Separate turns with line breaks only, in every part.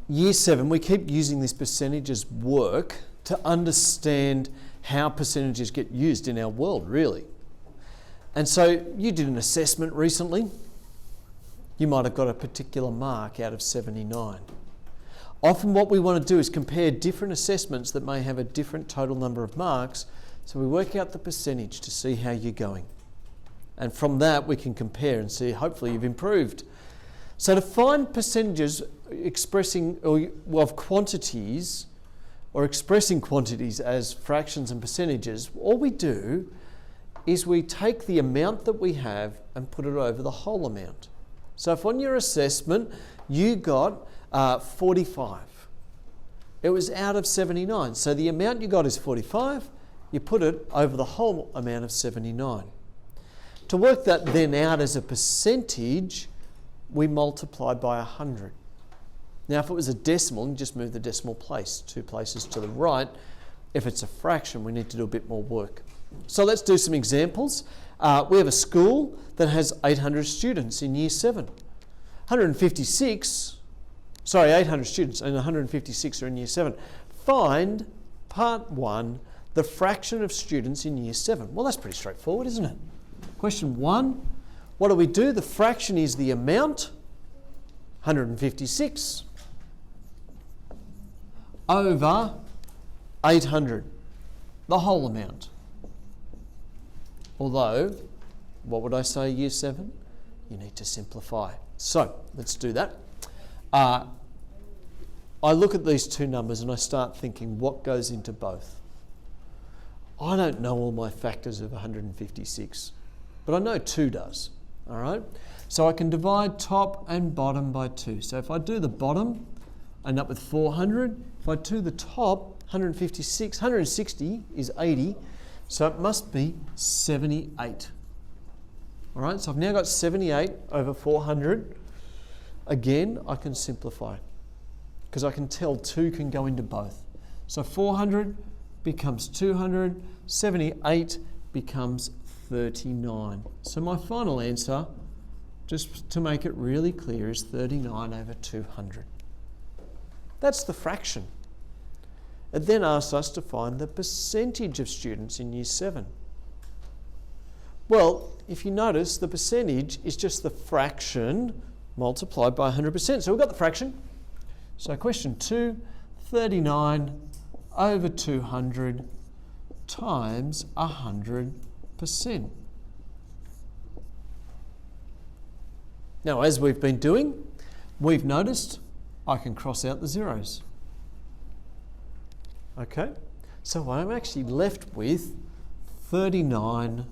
Year 7, we keep using this percentages work to understand how percentages get used in our world, really. And so you did an assessment recently. You might have got a particular mark out of 79. Often what we want to do is compare different assessments that may have a different total number of marks, so we work out the percentage to see how you're going. And from that we can compare and see hopefully you've improved. So to find percentages of quantities, or expressing quantities as fractions and percentages, all we do is we take the amount that we have and put it over the whole amount. So if on your assessment you got 45, it was out of 79. So the amount you got is 45, you put it over the whole amount of 79. To work that then out as a percentage, we multiply by 100. Now if it was a decimal, you just move the decimal place 2 places to the right. If it's a fraction, we need to do a bit more work. So let's do some examples. We have a school that has 800 students in year 7. 800 students and 156 are in year 7. Find, part 1, the fraction of students in year 7. Well, that's pretty straightforward, isn't it? Question 1, what do we do? The fraction is the amount, 156, over 800, the whole amount. Although, what would I say, year 7? You need to simplify. So, let's do that. I look at these two numbers and I start thinking, what goes into both? I don't know all my factors of 156, but I know 2 does, all right? So I can divide top and bottom by 2. So if I do the bottom, I end up with 400. If I do the top, 160 is 80, so it must be 78. All right, so I've now got 78 over 400. Again, I can simplify because I can tell 2 can go into both. So 400 becomes 200, 78 becomes 39. So my final answer, just to make it really clear, is 39 over 200. That's the fraction. It then asks us to find the percentage of students in year 7. Well, if you notice, the percentage is just the fraction multiplied by 100%. So we've got the fraction. So question 2, 39 over 200 times 100%. Now, as we've been doing, we've noticed I can cross out the zeros. Okay, so I'm actually left with 39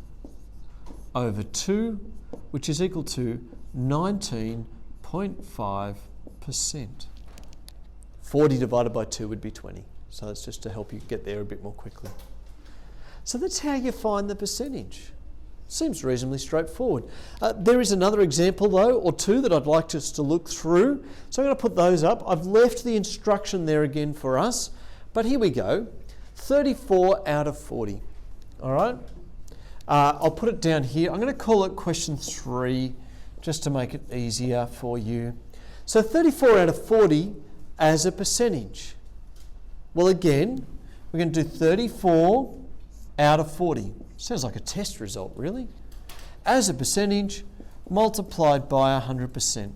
over 2, which is equal to 19.5%. 40 divided by 2 would be 20. So that's just to help you get there a bit more quickly. So that's how you find the percentage. Seems reasonably straightforward. There is another example though, or 2 that I'd like us to look through. So I'm going to put those up. I've left the instruction there again for us. But here we go, 34 out of 40, all right? I'll put it down here. I'm going to call it question 3 just to make it easier for you. So 34 out of 40 as a percentage. Well, again, we're going to do 34 out of 40. Sounds like a test result, really. As a percentage multiplied by 100%. And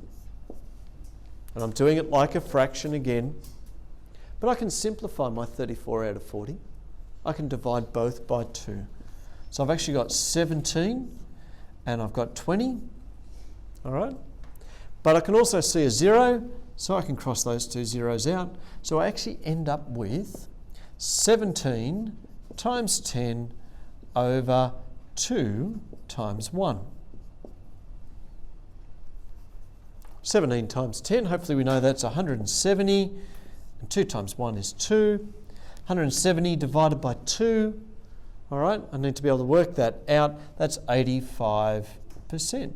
I'm doing it like a fraction again. But I can simplify my 34 out of 40. I can divide both by 2. So I've actually got 17 and I've got 20. All right? But I can also see a 0, so I can cross those 2 zeros out. So I actually end up with 17 times 10 over 2 times 1. 17 times 10, hopefully we know that's 170. And 2 times 1 is 2. 170 divided by 2. All right, I need to be able to work that out. That's 85%.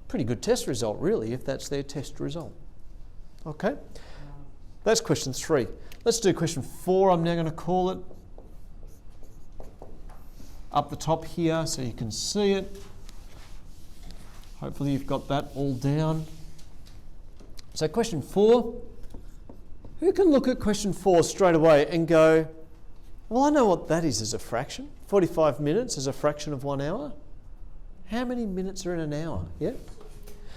Pretty good test result, really, if that's their test result. Okay, that's question 3. Let's do question 4. I'm now going to call it up the top here so you can see it. Hopefully you've got that all down. So question 4. Who can look at question 4 straight away and go, well, I know what that is as a fraction. 45 minutes is a fraction of 1 hour. How many minutes are in an hour? Yeah?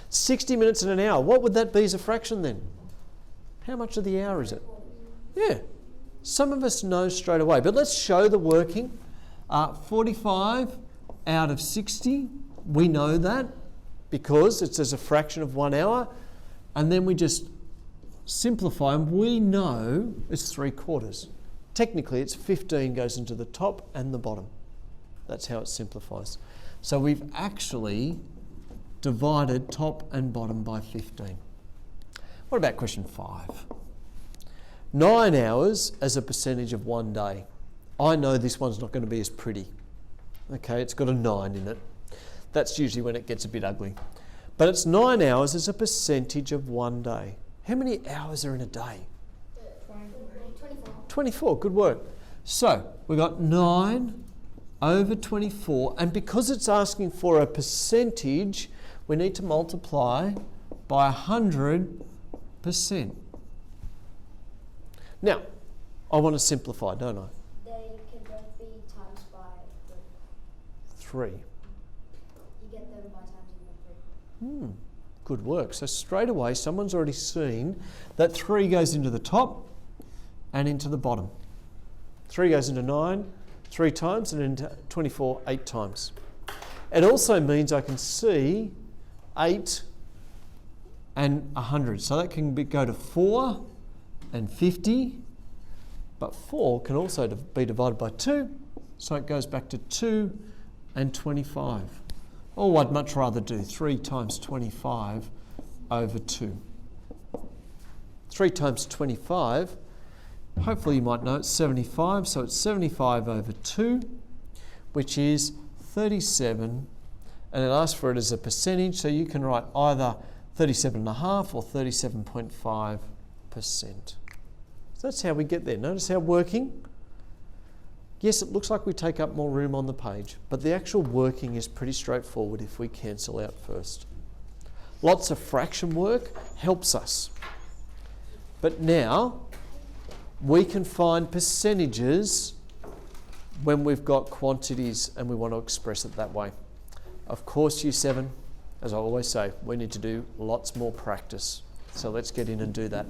60 minutes in an hour. What would that be as a fraction then? How much of the hour is it? Yeah. Some of us know straight away, but let's show the working. 45 out of 60, we know that because it's as a fraction of 1 hour. And then we just simplify, and we know it's 3/4. Technically, it's 15 goes into the top and the bottom. That's how it simplifies. So we've actually divided top and bottom by 15. What about question 5? 9 hours as a percentage of 1 day. I know this one's not going to be as pretty. Okay, it's got a 9 in it. That's usually when it gets a bit ugly. But it's 9 hours as a percentage of 1 day. How many hours are in a day?
24.
24, good work. So we've got 9 over 24, and because it's asking for a percentage, we need to multiply by 100%. Now, I want to simplify, don't I?
They can both be times by
3.
You get them by times by 3.
Good work. So straight away, someone's already seen that 3 goes into the top and into the bottom. 3 goes into 9 3 times and into 24 8 times. It also means I can see 8 and 100. So that can go to 4 and 50, but 4 can also be divided by 2, so it goes back to 2 and 25. Oh, I'd much rather do 3 times 25 over 2. 3 times 25, hopefully you might know it's 75, so it's 75 over 2, which is 37, and it asks for it as a percentage, so you can write either 37.5 or 37.5%. So that's how we get there. Notice how working? Yes, it looks like we take up more room on the page, but the actual working is pretty straightforward if we cancel out first. Lots of fraction work helps us. But now we can find percentages when we've got quantities and we want to express it that way. Of course, Year 7, as I always say, we need to do lots more practice. So let's get in and do that.